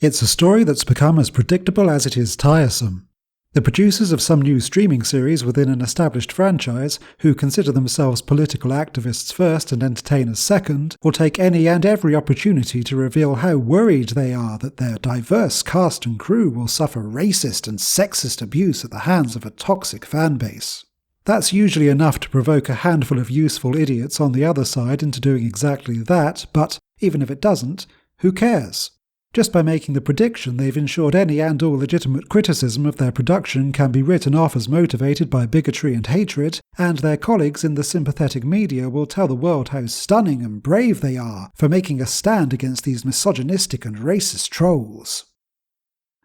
It's a story that's become as predictable as it is tiresome. The producers of some new streaming series within an established franchise, who consider themselves political activists first and entertainers second, will take any and every opportunity to reveal how worried they are that their diverse cast and crew will suffer racist and sexist abuse at the hands of a toxic fanbase. That's usually enough to provoke a handful of useful idiots on the other side into doing exactly that, but even if it doesn't, who cares? Just by making the prediction, they've ensured any and all legitimate criticism of their production can be written off as motivated by bigotry and hatred, and their colleagues in the sympathetic media will tell the world how stunning and brave they are for making a stand against these misogynistic and racist trolls.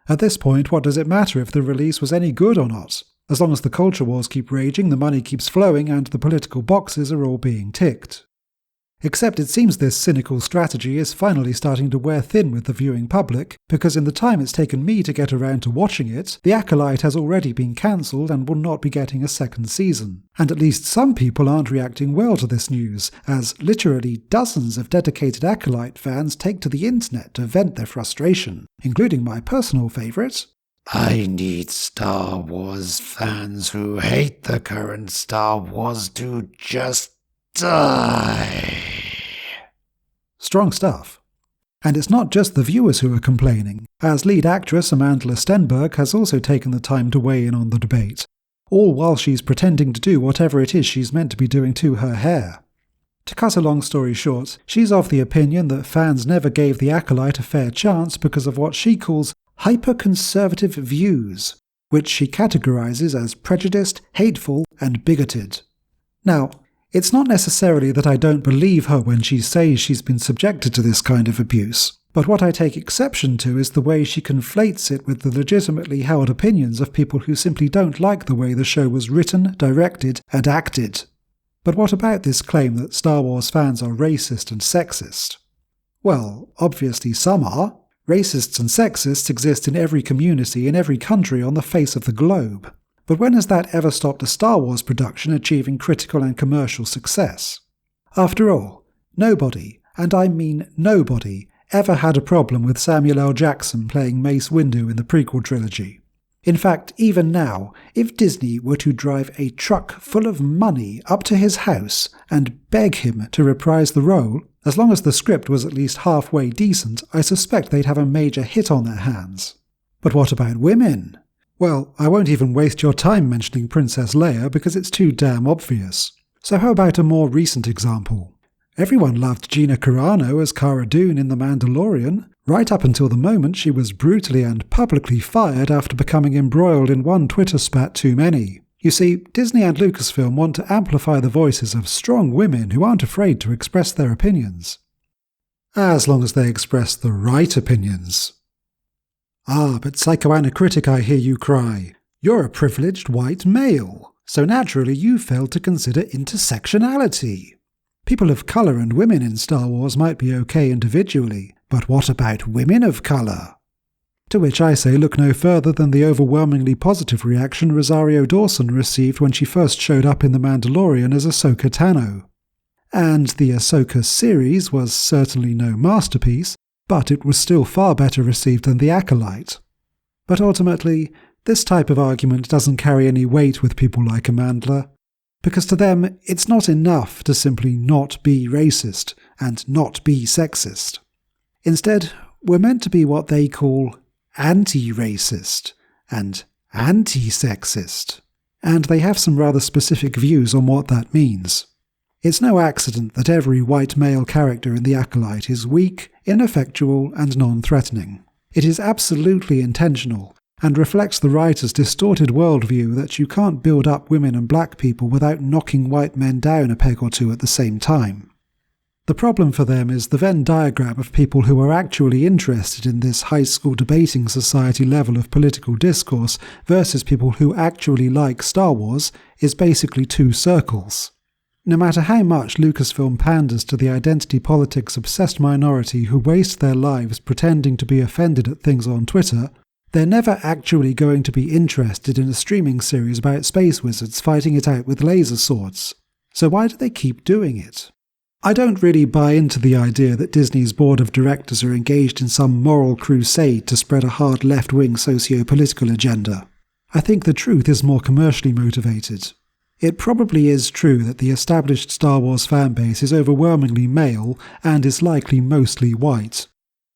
At this point, what does it matter if the release was any good or not? As long as the culture wars keep raging, the money keeps flowing, and the political boxes are all being ticked. Except it seems this cynical strategy is finally starting to wear thin with the viewing public, because in the time it's taken me to get around to watching it, The Acolyte has already been cancelled and will not be getting a second season. And at least some people aren't reacting well to this news, as literally dozens of dedicated Acolyte fans take to the internet to vent their frustration, including my personal favourite. I need Star Wars fans who hate the current Star Wars to just die. Strong stuff. And it's not just the viewers who are complaining, as lead actress Amandla Stenberg has also taken the time to weigh in on the debate, all while she's pretending to do whatever it is she's meant to be doing to her hair. To cut a long story short, she's of the opinion that fans never gave The Acolyte a fair chance because of what she calls hyper-conservative views, which she categorises as prejudiced, hateful, and bigoted. Now, it's not necessarily that I don't believe her when she says she's been subjected to this kind of abuse, but what I take exception to is the way she conflates it with the legitimately held opinions of people who simply don't like the way the show was written, directed, and acted. But what about this claim that Star Wars fans are racist and sexist? Well, obviously some are. Racists and sexists exist in every community in every country on the face of the globe. But when has that ever stopped a Star Wars production achieving critical and commercial success? After all, nobody, and I mean nobody, ever had a problem with Samuel L. Jackson playing Mace Windu in the prequel trilogy. In fact, even now, if Disney were to drive a truck full of money up to his house and beg him to reprise the role, as long as the script was at least halfway decent, I suspect they'd have a major hit on their hands. But what about women? Well, I won't even waste your time mentioning Princess Leia because it's too damn obvious. So how about a more recent example? Everyone loved Gina Carano as Cara Dune in The Mandalorian, right up until the moment she was brutally and publicly fired after becoming embroiled in one Twitter spat too many. You see, Disney and Lucasfilm want to amplify the voices of strong women who aren't afraid to express their opinions. As long as they express the right opinions. Ah, but psychoanacritic, I hear you cry. You're a privileged white male, so naturally you failed to consider intersectionality. People of colour and women in Star Wars might be okay individually, but what about women of colour? To which I say look no further than the overwhelmingly positive reaction Rosario Dawson received when she first showed up in The Mandalorian as Ahsoka Tano. And the Ahsoka series was certainly no masterpiece, but it was still far better received than The Acolyte. But ultimately, this type of argument doesn't carry any weight with people like Amandla, because to them it's not enough to simply not be racist and not be sexist. Instead, we're meant to be what they call anti-racist and anti-sexist, and they have some rather specific views on what that means. It's no accident that every white male character in The Acolyte is weak, ineffectual, and non-threatening. It is absolutely intentional, and reflects the writer's distorted worldview that you can't build up women and black people without knocking white men down a peg or two at the same time. The problem for them is the Venn diagram of people who are actually interested in this high school debating society level of political discourse versus people who actually like Star Wars is basically two circles. No matter how much Lucasfilm panders to the identity politics-obsessed minority who waste their lives pretending to be offended at things on Twitter, they're never actually going to be interested in a streaming series about space wizards fighting it out with laser swords. So why do they keep doing it? I don't really buy into the idea that Disney's board of directors are engaged in some moral crusade to spread a hard left-wing socio-political agenda. I think the truth is more commercially motivated. It probably is true that the established Star Wars fanbase is overwhelmingly male and is likely mostly white.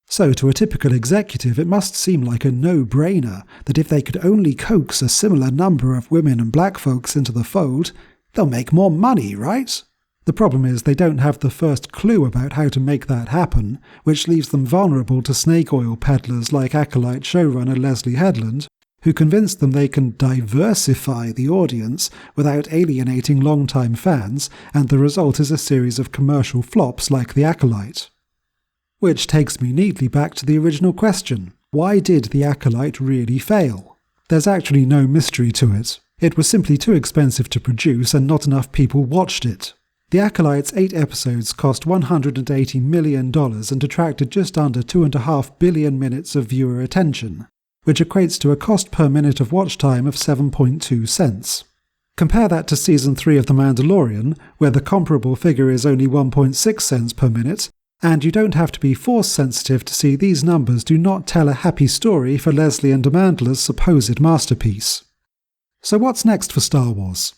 So to a typical executive it must seem like a no-brainer that if they could only coax a similar number of women and black folks into the fold, they'll make more money, right? The problem is they don't have the first clue about how to make that happen, which leaves them vulnerable to snake oil peddlers like Acolyte showrunner Leslie Headland, who convince them they can diversify the audience without alienating long-time fans, and the result is a series of commercial flops like The Acolyte. Which takes me neatly back to the original question. Why did The Acolyte really fail? There's actually no mystery to it. It was simply too expensive to produce and not enough people watched it. The Acolyte's 8 episodes cost $180 million and attracted just under 2.5 billion minutes of viewer attention, which equates to a cost per minute of watch time of 7.2 cents. Compare that to Season 3 of The Mandalorian, where the comparable figure is only 1.6 cents per minute, and you don't have to be force-sensitive to see these numbers do not tell a happy story for Leslie and Amandla's supposed masterpiece. So what's next for Star Wars?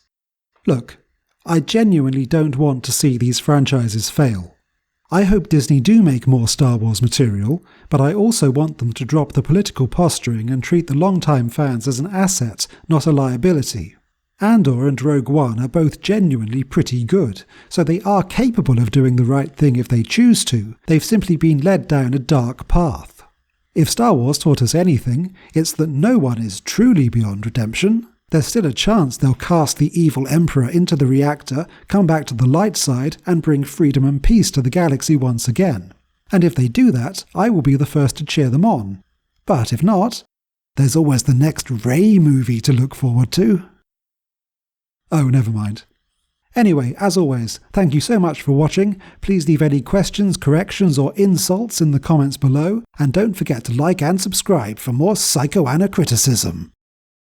Look, I genuinely don't want to see these franchises fail. I hope Disney do make more Star Wars material, but I also want them to drop the political posturing and treat the long-time fans as an asset, not a liability. Andor and Rogue One are both genuinely pretty good, so they are capable of doing the right thing if they choose to. They've simply been led down a dark path. If Star Wars taught us anything, it's that no one is truly beyond redemption. There's still a chance they'll cast the evil Emperor into the reactor, come back to the light side, and bring freedom and peace to the galaxy once again. And if they do that, I will be the first to cheer them on. But if not, there's always the next Rey movie to look forward to. Oh, never mind. Anyway, as always, thank you so much for watching. Please leave any questions, corrections, or insults in the comments below, and don't forget to like and subscribe for more psychoanacriticism.